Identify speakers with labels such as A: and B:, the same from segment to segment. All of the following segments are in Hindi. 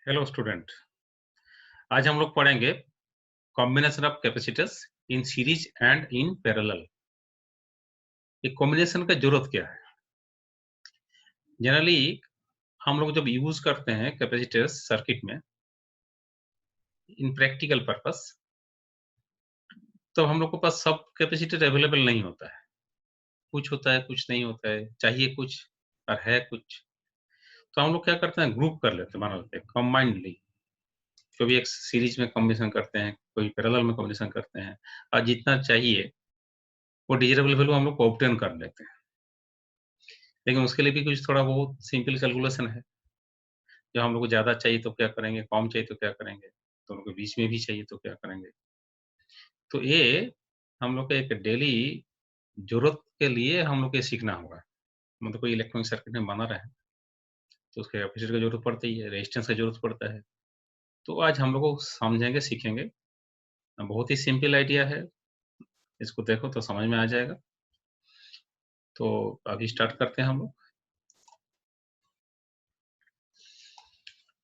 A: Hello student. आज हम लोग पढ़ेंगे combination of capacitors in series and in parallel. ये कॉम्बिनेशन का जरूरत क्या है? जनरली हम लोग जब यूज करते हैं कैपेसिटर्स सर्किट में इन प्रैक्टिकल पर्पस, तो हम लोग के पास सब कैपेसिटर अवेलेबल नहीं होता है। कुछ होता है, कुछ नहीं होता है, चाहिए कुछ और है कुछ। तो हम लोग क्या करते हैं, ग्रुप कर लेते हैं, बना लेते हैं कंबाइंडली। कभी एक सीरीज में कॉम्बिनेशन करते हैं, कोई पैरेलल में कॉम्बिनेशन करते हैं, और जितना चाहिए वो डिजिटल वैल्यू हम लोग को ऑब्टेन कर लेते हैं। लेकिन उसके लिए भी कुछ थोड़ा बहुत सिंपल कैलकुलेशन है। जब हम लोग को ज़्यादा चाहिए तो क्या करेंगे, कम चाहिए तो क्या करेंगे, दोनों के बीच में भी चाहिए तो क्या करेंगे। तो ये हम लोग को एक डेली ज़रूरत के लिए हम लोग को ये सीखना होगा। मतलब कोई इलेक्ट्रॉनिक सर्किट में बना रहे हैं, तो उसके कैपेसिटर की ज़रूरत पड़ती है, रेजिस्टेंस की ज़रूरत पड़ता है। तो आज हम लोग को समझेंगे, सीखेंगे। बहुत ही सिंपल आइडिया है, इसको देखो तो समझ में आ जाएगा। तो अभी स्टार्ट करते हैं हम लोग।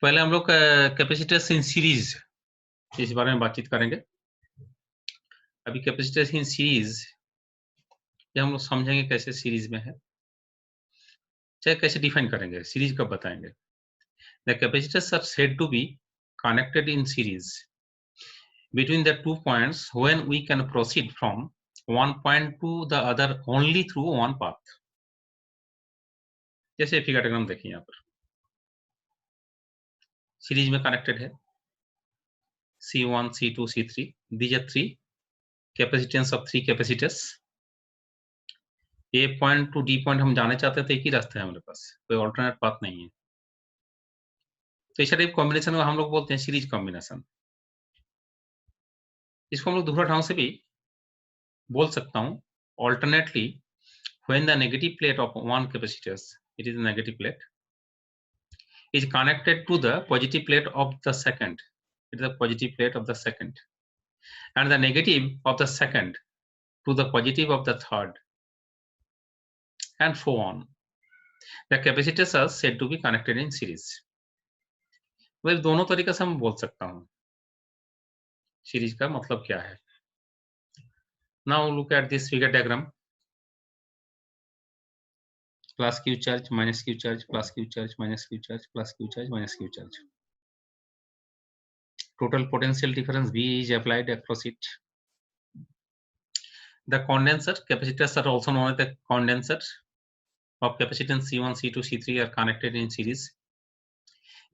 A: पहले हम लोग कैपेसिटर्स इन सीरीज इस बारे में बातचीत करेंगे। अभी कैपेसिटर्स इन सीरीज ये हम लोग समझेंगे कैसे सीरीज में है, चाहे कैसे डिफाइन करेंगे, सीरीज कब बताएंगे। The capacitors are said to be connected in series between the 2 points when we can proceed from one point to the other only through one path। जैसे फिगर डायग्राम देखिए, यहाँ पर सीरीज में कनेक्टेड है C1, C2, C3। these are three capacitance of three capacitors। A point two D point हम जाने चाहते हैं तो एक ही रास्ता है हमारे पास, कोई ऑल्टरनेट पाथ नहीं है। तो इस टाइप कॉम्बिनेशन को हम लोग बोलते हैं सीरीज कॉम्बिनेशन। इसको हम लोग दूसरा ढंग से भी बोल सकता हूँ, alternately when the negative plate of one capacitors, it is a negative plate, is connected to the positive plate of the second, it is the positive plate of the second, and the negative of the second to the positive of the third, and so on. The capacitors are said to be connected in series। well, दोनों तरीके से हम बोल सकता हूँ सीरीज का मतलब क्या है। Now look at this figure diagram। plus q charge minus q charge plus q charge minus q charge plus q charge minus q charge। Total potential difference V is applied across it। The condenser capacitors are also known as the condenser of capacitance C1, C2, C3 are connected in series।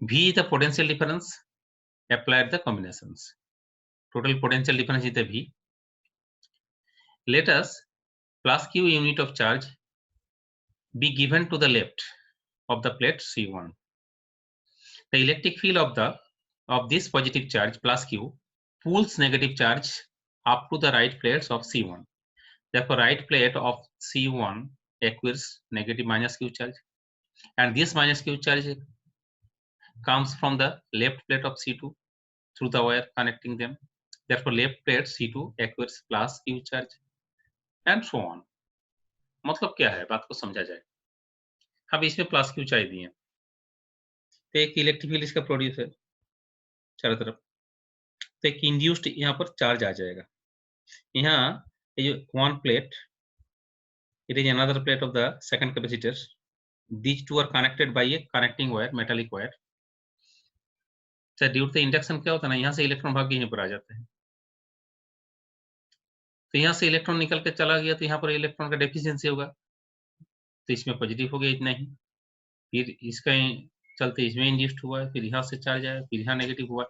A: V is the potential difference applied the combinations। Total potential difference is the V। Let us plus q unit of charge be given to the left of the plate C1। The electric field of this positive charge plus q pulls negative charge up to the right plates of C1। Therefore, right plate of C1 acquires negative minus q charge, and this minus q charge comes from the left plate of C2 through the wire connecting them। Therefore, left plate C2 acquires plus q charge, and so on। मतलब क्या है, बात को समझा जाए। अब इसमें प्लस क्यू चार्ज दिए, तो एक इलेक्ट्रिक फील्ड इसका प्रोड्यूस है चारों तरफ, तो एक इंड्यूस्ड यहाँ पर चार्ज आ जाएगा। यहाँ ये one plate, it is another plate of the second capacitor। These two are connected by a connecting wire, metallic wire। Due to induction क्या होता है ना, यहाँ से इलेक्ट्रॉन भाग के यहीं पर आ जाते हैं। तो यहाँ से इलेक्ट्रॉन निकल के चला गया, तो यहाँ पर इलेक्ट्रॉन का डेफिशिएंसी होगा, तो इसमें पॉजिटिव हो गया इतना ही। फिर इसका चलते इसमें इंड्यूस्ड हुआ है, फिर यहाँ से चार्ज आया, फिर यहाँ नेगेटिव हुआ।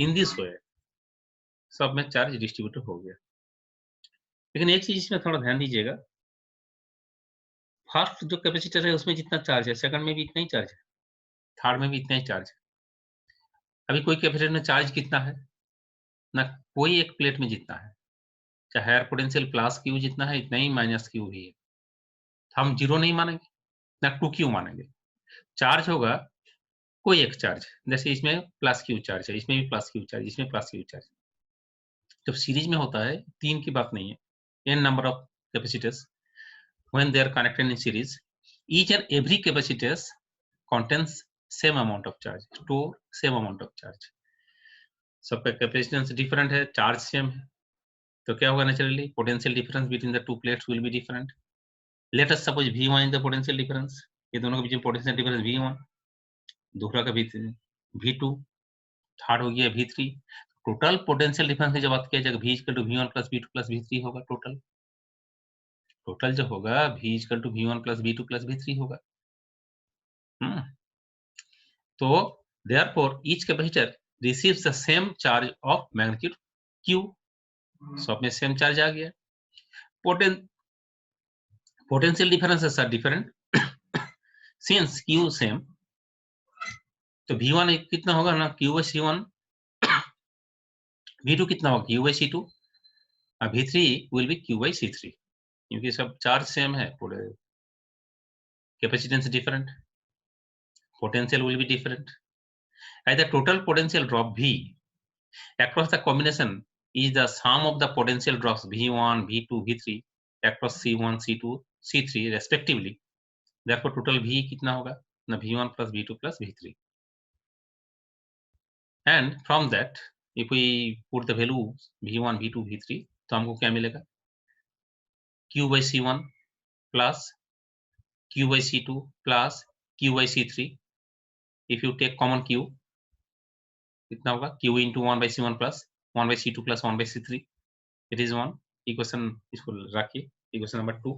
A: इन दिस वे सब में चार्ज डिस्ट्रीब्यूट हो गया। लेकिन एक चीज इसमें थोड़ा ध्यान दीजिएगा, फर्स्ट जो कैपेसिटर है उसमें जितना चार्ज है, सेकंड में भी इतना ही चार्ज है, थर्ड में भी इतना ही चार्ज है। अभी कोई कैपेसिटर में चार्ज कितना है ना, कोई एक प्लेट में जितना है, चाहे हायर पोटेंशियल प्लस क्यू जितना है इतना ही माइनस क्यू भी है। हम जीरो नहीं मानेंगे ना टू क्यू मानेंगे। चार्ज होगा कोई एक चार्ज, जैसे इसमें प्लस क्यू चार्ज है, इसमें भी प्लस क्यू चार्ज, इसमें प्लस क्यू चार्ज। जब सीरीज में होता है, तीन की बात नहीं है, n number of capacitors when they are connected in series, each and every capacitors contains same amount of charge, store same amount of charge. सबका कैपेसिटेंस डिफरेंट है, चार्ज सेम है, तो क्या होगा naturally potential difference between the two plates will be different. Let us suppose V1 is the potential difference, ये दोनों के बीच में पोटेंशियल डिफरेंस V1, दूसरा का V2, थर्ड हो गया V3। टोटल पोटेंशियल डिफरेंस की जब बात किया जाएगा V equal to V1 plus V2 plus V3 होगा। टोटल जो होगा V equal to V1 plus V2 plus V3 होगा। तो therefore each capacitor receives the same charge of magnitude Q, सब में सेम चार्ज आ गया। Potential differences are different since Q same, तो V1 कितना होगा ना Q by C1, V2 कितना होगा Q by C2, और V3 will be Q by C3, क्योंकि सब चार्ज सेम है, पूरे capacitance different, potential will be different. And the total potential drop V across the combination is the sum of the potential drops V1, V2, V3 across C1, C2, C3 respectively. Therefore, total V कितना होगा ना V1 plus V2 plus V3. And from that, if we put the value V1, V2, V3, तो हमको क्या मिलेगा Q by C1 plus Q by C2 plus Q by C3. If you take common Q, कितना होगा Q into 1 by C1 plus 1 by C2 plus 1 by C3. It is one equation, इसको रखिए equation number 2.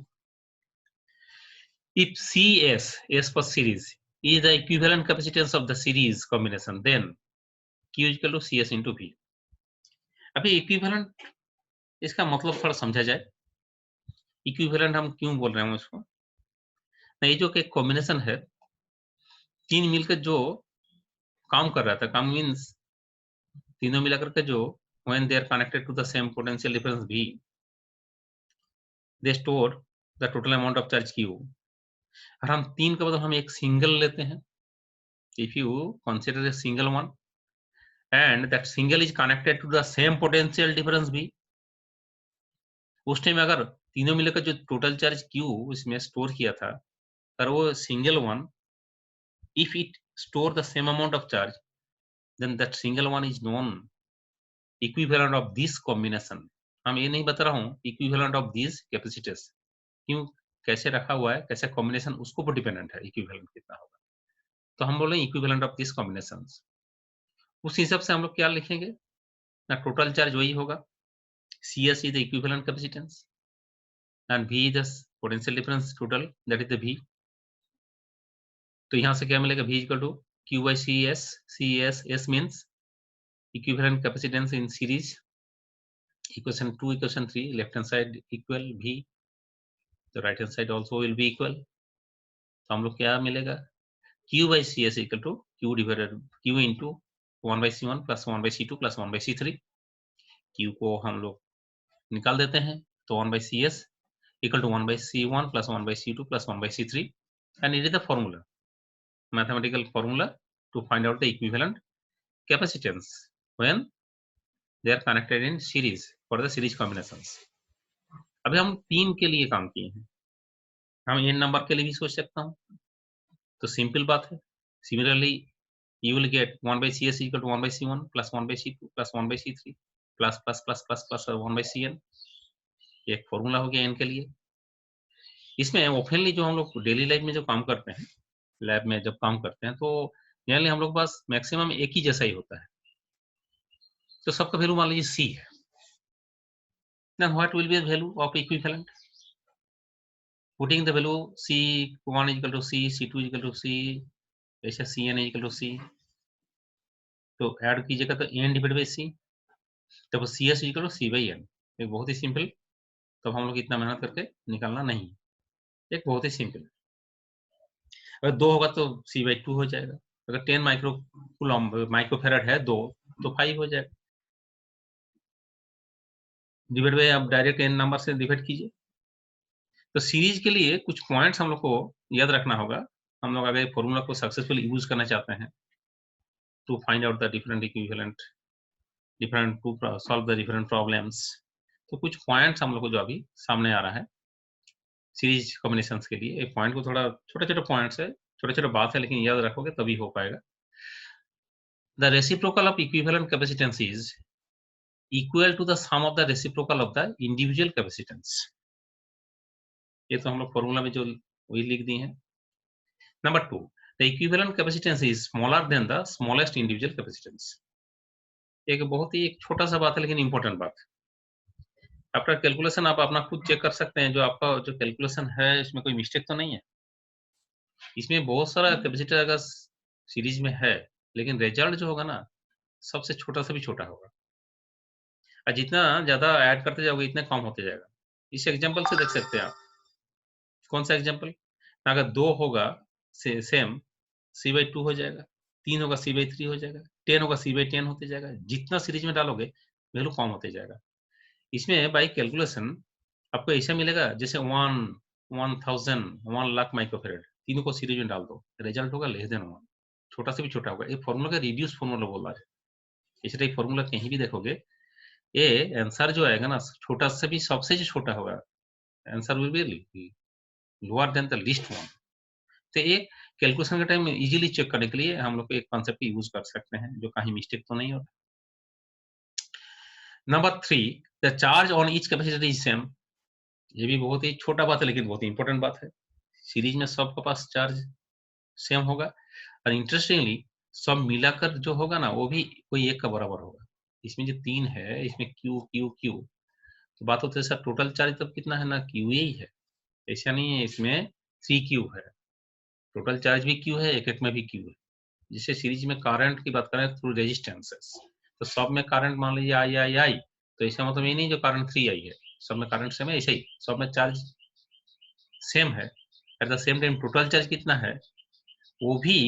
A: If CS, S for series, is the equivalent capacitance of the series combination, then Q is equal to CS into V. अभी equivalent इसका मतलब थोड़ा समझा जाए। equivalent हम क्यों बोल रहे हैं उसको, ये जो कि कॉम्बिनेशन है, तीन मिलकर जो काम कर रहा था, काम मीन्स तीनों मिलाकर के जो when they are connected to the same potential difference V, they store the total amount of charge Q. और हम तीन के बदले हम एक सिंगल लेते हैं, if you consider a single one and that single is connected to the same potential difference V, उस टाइम अगर तीनों मिलकर जो टोटल चार्ज Q इसमें स्टोर किया था, अगर वो single one if it store the same amount of charge, then that single one is known equivalent of this combination. हम ये नहीं बता रहा हूँ equivalent of these capacitors, क्यों कैसे रखा हुआ है, कैसे कॉम्बिनेशन, उसको पर डिपेंडेंट है इक्विवेलेंट कितना होगा। तो हम बोले इक्विवेलेंट ऑफ दिस कॉम्बिनेशंस, उस हिसाब से हम लोग क्या लिखेंगे ना, टोटल चार्ज वही होगा CS is the equivalent capacitance and V is the potential difference total, that is the V. तो यहाँ से क्या मिलेगा V equal to Q by CS, CS, S means equivalent capacitance in series, equation 2, equation 3, left hand side equal V, the right hand side also will be equal. तो हम लोग क्या मिलेगा Q by CS equal to Q divided Q into 1 by C1 plus 1 by C2 plus 1 by C3. Q को हम लोग निकाल देते हैं, तो 1 by CS equal to 1 by C1 plus 1 by C2 plus 1 by C3, and it is the formula, mathematical formula to find out the equivalent capacitance when they are connected in series for the series combinations. अभी हम तीन के लिए काम किए हैं, हम n नंबर के लिए भी सोच सकता हूँ, तो सिंपल बात है। Similarly you will get 1 by CS equal to 1 by C1 plus 1 by C2 plus 1 by C3 plus 1 by Cn, एक फॉर्मूला हो गया n के लिए। इसमें ओपनली जो हम लोग डेली लाइफ में जो काम करते हैं, लैब में जब काम करते हैं, तो जनरली हम लोग पास मैक्सिमम एक ही जैसा ही होता है, तो सबका वैल्यू मान लीजिए C है, then what will be the value of equivalent? Putting the value C1 is equal to C, C2 is equal to C, ऐसे Cn is equal to C, तो ऐड कीजिएगा तो n डिवाइड बाई C, तब CS equal to C by n, एक बहुत ही सिंपल। तब हम लोग इतना मेहनत करके निकालना नहीं, एक बहुत ही सिंपल। अगर 2 होगा तो C बाई 2 हो जाएगा, अगर 10 माइक्रोफेराड है 2, तो 5 हो जाएगा, डिवाइड बाई आप डायरेक्ट n नंबर से डिवाइड कीजिए। तो सीरीज के लिए कुछ पॉइंट्स हम लोग को याद रखना होगा, हम लोग अगर फॉर्मूला को सक्सेसफुली यूज करना चाहते हैं to find out the different equivalent, different to solve the different problems, तो कुछ पॉइंट्स हम लोग को जो अभी सामने आ रहा है सीरीज कॉम्बिनेशंस के लिए, एक पॉइंट को थोड़ा छोटे छोटे पॉइंट्स है, छोटा छोटा बात है लेकिन याद रखोगे तभी हो पाएगा। The reciprocal of equivalent capacitance is equal to the sum of the reciprocal of the individual capacitance. ये तो हम लोग फॉर्मूला में जो वही लिख दी है। Number 2, the equivalent capacitance is smaller than the smallest individual capacitance. एक बहुत ही एक छोटा सा बात है लेकिन इंपॉर्टेंट बात। आपका कैलकुलेशन आप अपना खुद चेक कर सकते हैं, जो आपका जो कैलकुलेशन है इसमें कोई मिस्टेक तो नहीं है। इसमें बहुत सारा कैपेसिटर अगर सीरीज में है, लेकिन रिजल्ट जो होगा ना सबसे छोटा से भी छोटा होगा, और जितना ज्यादा ऐड करते जाओगे इतना कम होते जाएगा। इस एग्जांपल से देख सकते हैं आप। कौन सा एग्जांपल? अगर 2 होगा सेम c/2 हो जाएगा, 3 होगा c/3 हो जाएगा, 10 होगा c/10 होते जाएगा। जितना सीरीज में डालोगे वैल्यू कम होते जाएगा। इसमें बाई कैलकुलेशन आपको ऐसा मिलेगा जैसे 1, 1000, 1 लाख माइक्रोफेरेड, तीनों को सीरीज में डाल दो, रिजल्ट होगा लेस देन 1, छोटा से भी छोटा होगा। ये फॉर्मूला का रिड्यूस फॉर्मूला बोल रहा है। इस टाइप फॉर्मूला कहीं भी देखोगे, ये आंसर जो आएगा ना छोटा से भी सबसे जो छोटा होगा, answer will be lower than the least one. तो ये कैलकुलेशन के टाइम में इजीली चेक करने के लिए हम लोग एक कॉन्सेप्ट यूज कर सकते हैं, जो कहीं मिस्टेक तो नहीं होता। Number 3, the charge on each capacitor is same. ये भी बहुत ही छोटा बात है लेकिन बहुत ही इंपॉर्टेंट बात है। सीरीज में सबके पास चार्ज सेम होगा, और इंटरेस्टिंगली सब मिलाकर जो होगा ना वो भी कोई एक का बराबर होगा। इसमें जो 3 है, इसमें क्यू क्यू क्यू, तो बात होती है सर टोटल चार्ज तब कितना है ना, क्यू ही है। ऐसा नहीं है, इसमें 3 क्यू है, टोटल चार्ज भी क्यू है, एक एक में भी क्यू है। जिससे सीरीज में करंट की बात करें थ्रू रेजिस्टेंसेस, तो सब में करंट मान लीजिए आई, तो इसका मतलब ये नहीं जो करंट 3 आई है, सब में करंट सेम है, ऐसे ही सब में चार्ज सेम है। At the same time total charge कितना है वो भी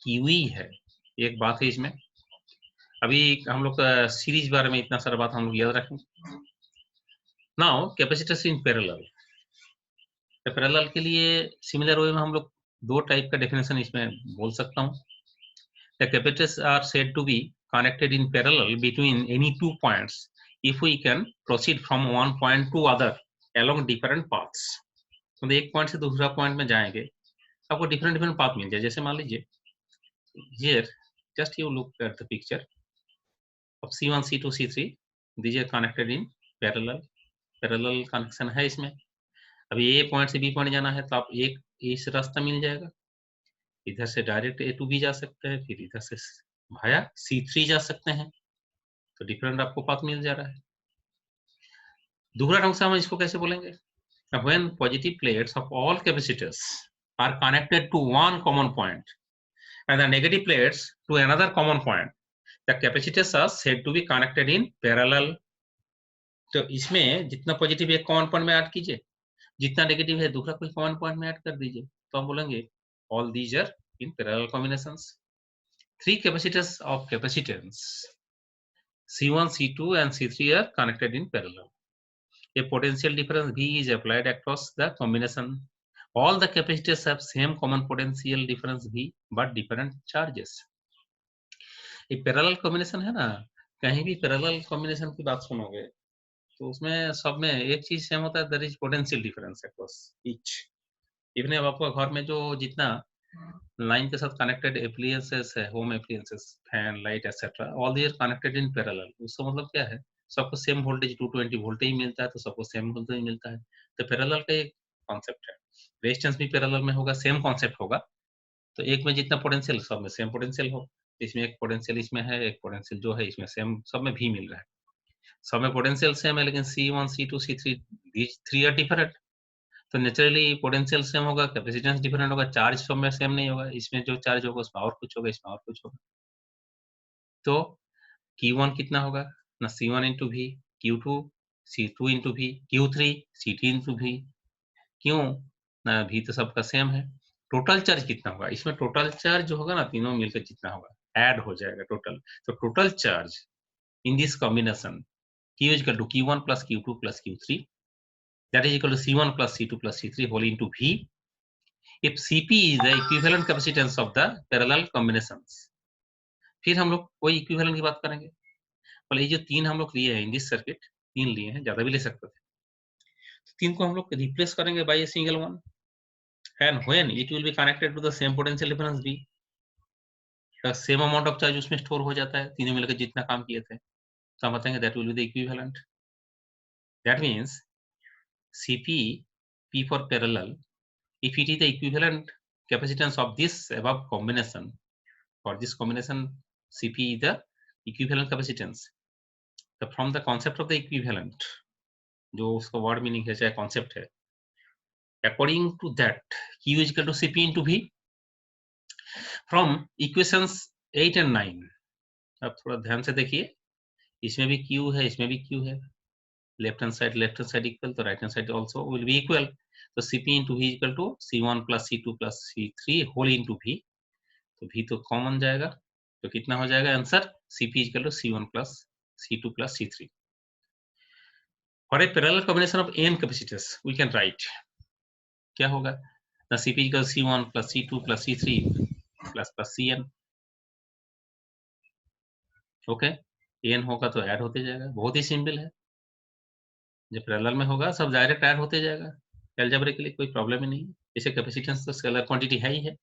A: क्यू ही है। एक बात है इसमें। अभी हम लोग सीरीज बारे में इतना सारा बात हम लोग याद रखेंगे। Now capacitors in parallel. Parallel के लिए सिमिलर वे में हम लोग 2 टाइप का डेफिनेशन इसमें बोल सकता हूँ। The capacitors are said to be connected in parallel between any 2 points if we can proceed from one point to other along different paths. तो एक पॉइंट से दूसरा पॉइंट में जाएंगे, आपको डिफरेंट पाथ मिल जाए। जैसे मान लीजिए here just you look at the picture of C1, C2, C3, these are connected in parallel connection है इसमें। अभी ए पॉइंट से बी पॉइंट जाना है तो आप एक इस रास्ता मिल जाएगा, इधर से डायरेक्ट A to B जा सकते हैं, फिर इधर से भाया C3 जा सकते हैं, तो डिफरेंट आपको पाथ मिल जा रहा है। दूसरा ढंग से हम इसको कैसे बोलेंगे? When positive plates of all capacitors are connected to one common point and the negative plates to another common point, the capacitors are said to be connected in parallel. तो इसमें जितना पॉजिटिव एक कॉमन पॉइंट में ऐड कीजिए, जितना नेगेटिव है दूसरा कोई कॉमन पॉइंट में ऐड कर दीजिए, तो हम बोलेंगे all these are in parallel combinations. 3 capacitors of capacitance C1, C2 and C3 are connected in parallel. A potential difference V is applied across the combination. All the capacitors have same common potential difference V but different charges. ये पैरेलल कॉम्बिनेशन है ना, कहीं भी पैरेलल कॉम्बिनेशन की बात सुनोगे तो उसमें सब में एक चीज सेम होता है, that is potential difference across each. Even अब आपका घर में जो जितना लाइन के साथ कनेक्टेड एप्लियंसेस है, home appliances, fan, light etcetera, all they are connected in parallel. उसका मतलब क्या है, सबको सेम वोल्टेज 220 वोल्टेज ही मिलता है, तो सबको सेम वोल्टेज मिलता है। तो पैरेलल का एक कॉन्सेप्ट है। रेजिस्टेंस भी पैरेलल में होगा, सेम कॉन्सेप्ट होगा, तो एक में जितना पोटेंशियल सब में सेम पोटेंशियल हो। इसमें एक पोटेंशियल इसमें है, एक पोटेंशियल जो है इसमें सेम सब में भी मिल रहा है। सब में पोटेंशियल सेम है, लेकिन C1, C2, C3 these 3 are different, तो नेचुरली पोटेंशियल सेम होगा, कैपेसिटेंस डिफरेंट होगा, चार्ज सब में सेम नहीं होगा। इसमें जो चार्ज होगा उसमें और कुछ होगा, इसमें और कुछ होगा। तो Q1 कितना होगा ना, C1 into V, Q2 C2 into V, Q3 C3 into V। क्यों ना, V तो सबका सेम है। टोटल चार्ज कितना होगा, इसमें टोटल चार्ज जो होगा ना तीनों मिलकर जितना होगा ऐड हो जाएगा टोटल। तो total charge in this combination Q is equal to Q1 plus Q2 plus Q3, that is equal to C1 plus C2 plus C3 whole into V if Cp is the equivalent capacitance of the parallel combinations। फिर हम लोग कोई इक्विवेलेंट की बात करेंगे। बोले ये जो 3 हम लोग लिए हैं इन दिस सर्किट, 3 लिए हैं, ज्यादा भी ले सकते थे, तो 3 को हम लोग रिप्लेस करेंगे by a single one. and when it will be connected to the same potential difference V, the same amount of charge उसमें स्टोर हो जाता है, तीनों मिलकर जितना काम किए थे, तो हम बताएंगे that will be the equivalent. That means Cp, P for parallel, if it is the equivalent capacitance of this above combination, for this combination Cp is the equivalent capacitance. So from the concept of the equivalent, जो उसका वर्ड मीनिंग है चाहे कॉन्सेप्ट है, according to that Q is equal to Cp into V from equations 8 and 9. अब थोड़ा ध्यान से देखिए, इसमें भी Q है, इसमें भी Q है, लेफ्ट हैंड साइड इक्वल, तो right hand side also will be equal, तो Cp into V equal to C1 plus C2 plus C3 whole into V, तो V तो कॉमन जाएगा, तो कितना हो जाएगा answer, Cp equal to C1 plus C2 plus C3. For a parallel combination of n capacitors, we can write क्या होगा, the Cp equals C1 plus C2 plus C3 plus Cn. Okay, n होगा तो ऐड होते जाएगा, बहुत ही सिंपल है, जब पैरेलल में होगा सब डायरेक्ट ऐड होते जाएगा, अलजेब्रिकली कोई प्रॉब्लम ही नहीं, इसे कैपेसिटेंस तो स्केलर क्वांटिटी है ही है.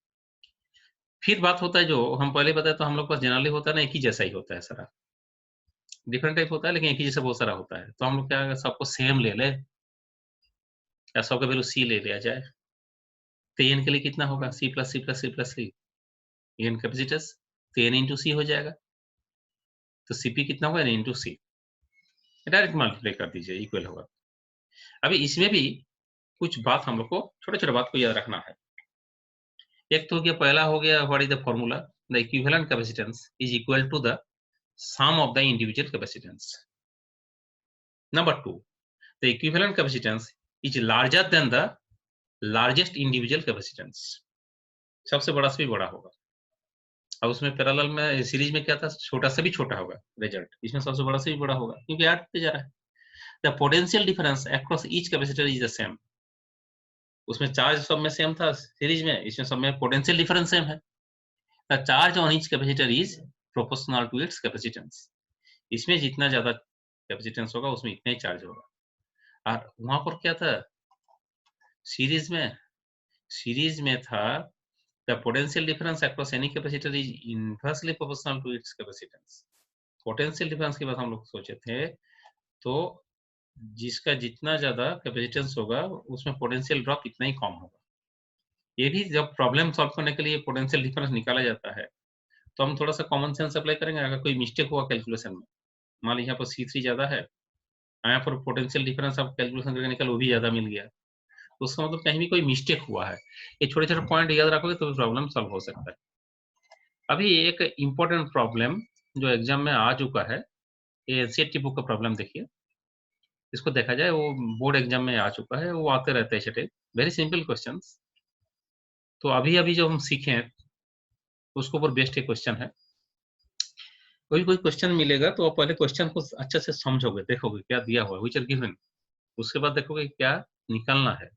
A: फिर बात होता है जो हम पहले बताए, तो हम लोग पास जनरली होता है ना, एक ही जैसा ही होता है सारा, डिफरेंट टाइप होता है लेकिन एक ही जैसा बहुत सारा होता है, तो हम लोग क्या सबको सेम ले ले या सबका वैल्यू सी ले लिया जाए, तो एन के लिए कितना होगा, C plus C plus C plus C, n capacitance, तो एन इंटू सी हो जाएगा, तो सीपी कितना होगा, n into C, direct multiply कर दीजिए, इक्वल होगा. अभी इसमें भी कुछ बात हम लोग को छोटे छोटे बात को याद रखना है. एक तो गया, पहला हो गया what is the formula, the equivalent capacitance is equal to the sum of the individual capacitance. Number 2, the equivalent capacitance is larger than the largest individual capacitance, सबसे बड़ा से भी बड़ा होगा. अब उसमें पैरेलल में सीरीज में क्या था, छोटा से भी छोटा होगा रिजल्ट, इसमें सबसे बड़ा से भी बड़ा होगा क्योंकि ऐड होते जा रहा है. The potential difference across each capacitor is the same, उसमें चार्ज सब में सेम था सीरीज में, इसमें सब में पोटेंशियल डिफरेंस सेम है. The charge on each capacitor is proportional to its capacitance, इसमें जितना ज्यादा कैपेसिटेंस होगा उसमें इतना ही चार्ज होगा. और वहां पर क्या था सीरीज में था the potential difference across any capacitor is inversely proportional to its capacitance. Potential difference की बात हम लोग सोचे थे, तो जिसका जितना ज्यादा कैपेसिटेंस होगा उसमें पोटेंशियल ड्रॉप इतना ही कम होगा. ये भी जब प्रॉब्लम सॉल्व करने के लिए पोटेंशियल डिफरेंस निकाला जाता है, तो हम थोड़ा सा कॉमन सेंस अप्लाई करेंगे. अगर कोई मिस्टेक हुआ कैलकुलेशन में, मान लीजिए यहाँ पर C3 ज्यादा है, यहाँ पर पोटेंशियल डिफरेंस आप कैलकुलेशन करके निकल वो भी ज्यादा मिल गया, तो उसका मतलब कहीं भी कोई मिस्टेक हुआ है. ये छोटे छोटे पॉइंट याद रखोगे तो प्रॉब्लम सॉल्व हो सकता है. अभी एक इम्पोर्टेंट प्रॉब्लम जो एग्जाम में आ चुका है, ये एनसीईआरटी बुक का प्रॉब्लम देखिए, इसको देखा जाए, वो बोर्ड एग्जाम में आ चुका है, वो आते रहते हैं छठे, वेरी सिंपल क्वेश्चंस. तो अभी अभी जो हम सीखे उसके ऊपर बेस्ड एक क्वेश्चन है. कोई क्वेश्चन मिलेगा तो आप पहले क्वेश्चन को अच्छे से समझोगे, देखोगे क्या दिया हुआ है, व्हिच आर गिवन, उसके बाद देखोगे क्या निकालना है,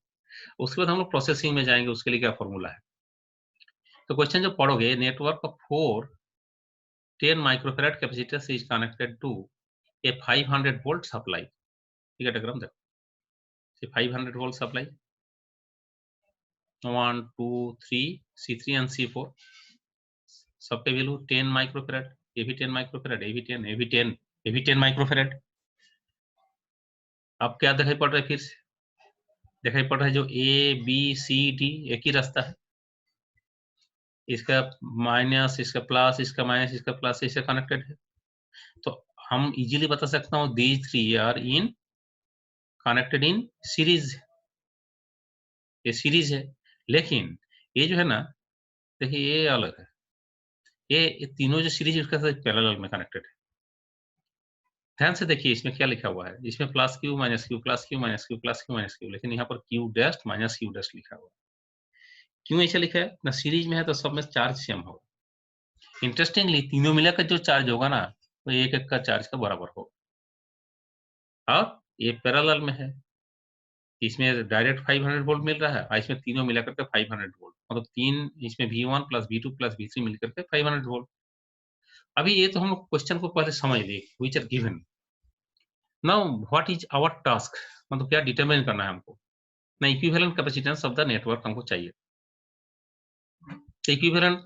A: उसके बाद हम लोग प्रोसेसिंग में जाएंगे, उसके लिए क्या फॉर्मूला है. तो क्वेश्चन जो पढ़ोगे, network of 4 10 microfarad capacitor is connected to a 500 volt supply. ठीक है, डायग्राम देखो, 500 volt supply, 1 2 3 C3 and C4, सबके वैल्यू 10 माइक्रोफैराड, ये भी 10 माइक्रोफैराड, ये भी 10, ये भी 10, ये भी 10 माइक्रोफैराड. अब क्या दिखाई पड़ रहा है, फिर से दिखाई पड़ रहा है जो ABCD एक ही रास्ता है, इसका माइनस, इसका प्लस, इसका माइनस, इसका प्लस, इससे कनेक्टेड है. तो हम इजीली बता सकता हूँ these 3 are in connected in series, ये सीरीज है. लेकिन ये जो है ना, देखिए ये अलग है, ये तीनों जो सीरीज उसके साथ पैरेलल में कनेक्टेड है. ध्यान से देखिए इसमें क्या लिखा हुआ है, इसमें plus Q minus Q, plus Q minus Q, plus Q minus Q, लेकिन यहाँ पर Q dash minus Q dash लिखा हुआ है. क्यों ऐसा लिखा है ना, सीरीज में है तो सब में चार्ज सेम होगा. इंटरेस्टिंगली तीनों मिलाकर जो चार्ज होगा ना, वो एक एक का चार्ज का बराबर होगा. और ये पैरेलल में है, इसमें डायरेक्ट 500 वोल्ट मिल रहा है, और इसमें तीनों मिलाकर के 500 वोल्ट, मतलब तीन, इसमें V1 plus V2 plus V3 मिलकर के 500 वोल्ट. अभी ये तो हम लोग क्वेश्चन को पहले समझ लिए, which are given. Now what is our task, मतलब क्या डिटरमाइन करना है हमको ना, equivalent capacitance of the network हमको चाहिए. तो इक्विवेलेंट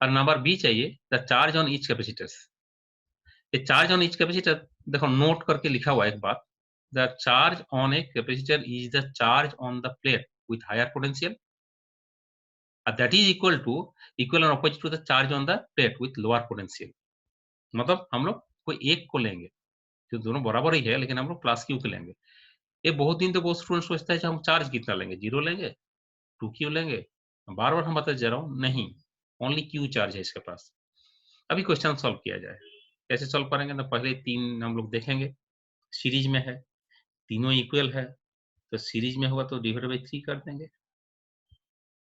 A: और नंबर बी चाहिए the charge on each capacitors. ये चार्ज ऑन ईच कैपेसिटर देखो नोट करके लिखा हुआ है एक बात, the charge on a capacitor is the charge on the plate with higher potential that is equal and opposite to the charge on the plate with lower potential. मतलब हम लोग कोई एक को लेंगे, जो दोनों बराबर ही है लेकिन हम लोग प्लस क्यू के लेंगे। ये बहुत दिन तो बहुत स्टूडेंट सोचता है कि हम चार्ज कितना लेंगे, 0 लेंगे, 2 क्यू लेंगे। बार बार हम बताते जा रहा हूँ, नहीं, ओनली क्यू चार्ज है इसके पास। अभी क्वेश्चन सॉल्व किया जाए, कैसे सॉल्व करेंगे ना, पहले 3 हम लोग देखेंगे, सीरीज में है, तीनों इक्वल है, तो सीरीज में होगा तो डिवाइड बाई 3 कर देंगे।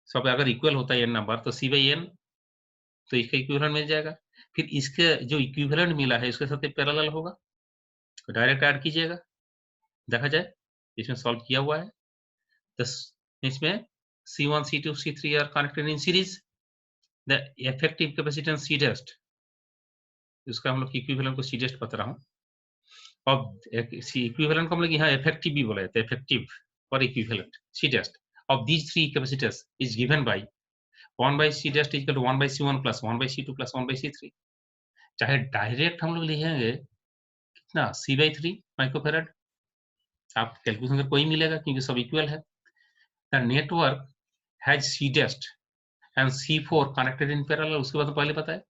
A: सब अगर इक्वल होता है एन नंबर तो सी बाई एन, तो इसका इक्विवेलेंट मिल जाएगा। फिर इसके जो इक्विवेलेंट मिला है इसके साथ पैरेलल होगा, तो डायरेक्ट ऐड कीजिएगा, देखा जाए इसमें सॉल्व किया हुआ है। तो इसमें C1, C2, C3 are connected in series. The effective capacitance C test, इसका हम लोग इक्विवेलेंट को C test बता रहा हूँ। अब इक्विवेलेंट को हम लोग यहाँ इफेक्टिव भी बोला जाता है, इफेक्टिव और equivalent C test of these three capacitors is given by 1 by C test equal to 1 by C1 plus 1 by C2 plus 1 by C3। चाहे डायरेक्ट हम लोग लिखेंगे कितना C/3 माइक्रोफेराड, आप कैलकुलेशन कर कोई मिलेगा क्योंकि सब इक्वल है। The network has C test and C4 connected in parallel, उसके बाद तो पहले पता है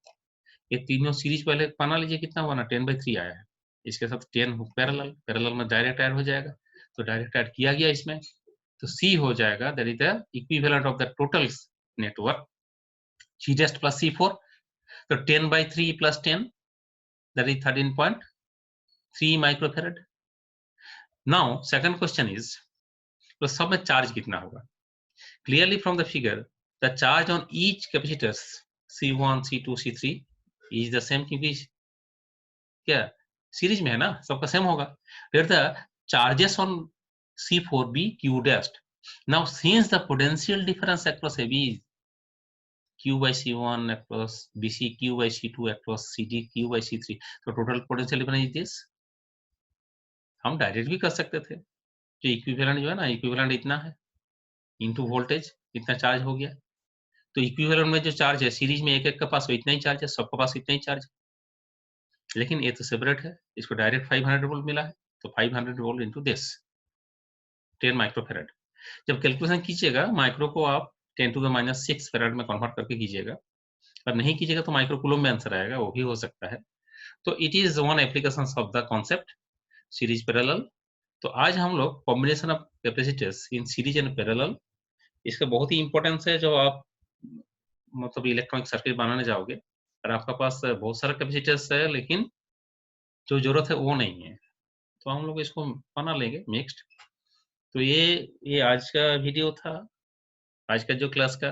A: ये तीनों सीरीज पहले बना लीजिए, कितना बना 10/3 आया है, इसके साथ 10 पैरेलल में डायरेक्ट ऐड हो जाएगा, तो डायरेक्ट ऐड किया गया इसमें, तो C हो जाएगा that is the equivalent of the total network C test plus C4, तो 10/3 plus 10 that is 13.3 microfarad। now second question is, तो सब में चार्ज कितना होगा। clearly from the figure the charge on each capacitors C1, C2, C3 is the same, क्योंकि क्या सीरीज में है ना, सबका सेम होगा। फिर the charges on C4 be Q dashed। now since the potential difference across AB is Q by C1 across BC Q by C2 across CD Q by C3, तो total potential difference is this. हम डायरेक्ट भी कर सकते थे, जो इक्विवेलेंट जो है ना, इक्विवेलेंट इतना है इनटू वोल्टेज, इतना चार्ज हो गया, तो इक्विवेलेंट में जो चार्ज है सीरीज में एक एक के पास इतना ही चार्ज है, सबके पास इतना ही चार्ज है, लेकिन ये तो सेपरेट है, इसको डायरेक्ट 500 वोल्ट मिला है, तो 500 वोल्ट इनटू दिस 10 माइक्रोफेराड। जब कैलकुलेशन कीजिएगा माइक्रो को आप 10⁻⁶ फेराड में कन्वर्ट करके कीजिएगा, और नहीं कीजिएगा तो माइक्रो कूलम में आंसर आएगा, वो भी हो सकता है। तो it is one application of the concept series parallel. तो आज हम लोग combination of capacitors in series and parallel, इसका बहुत ही इंपॉर्टेंस है। जो आप मतलब इलेक्ट्रॉनिक सर्किट बनाने जाओगे और आपका पास बहुत सारा कैपेसिटर्स है लेकिन जो जरूरत है वो नहीं है, तो हम लोग इसको बना लेंगे मिक्स्ड। तो ये आज का वीडियो था, आज का जो क्लास का,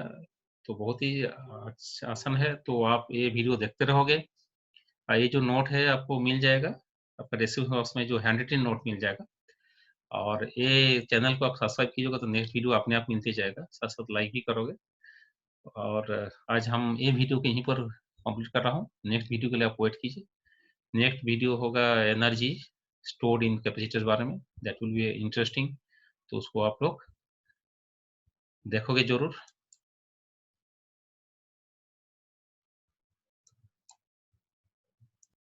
A: तो बहुत ही आसान है, तो आप ये वीडियो देखते रहोगे, और ये जो नोट है आपको मिल जाएगा, आपका डिस्क्रिप्शन बॉक्स में जो हैंड रिटन नोट मिल जाएगा, और ये चैनल को आप सब्सक्राइब कीजिएगा तो नेक्स्ट वीडियो अपने आप मिलते जाएगा, साथ साथ लाइक भी करोगे। और आज हम ये वीडियो को यहीं पर कंप्लीट कर रहा हूँ, नेक्स्ट वीडियो के लिए आप वेट कीजिए। नेक्स्ट वीडियो होगा एनर्जी स्टोर्ड इन कैपेसिटर्स बारे में, दैट विल बी इंटरेस्टिंग, तो उसको आप लोग देखोगे जरूर।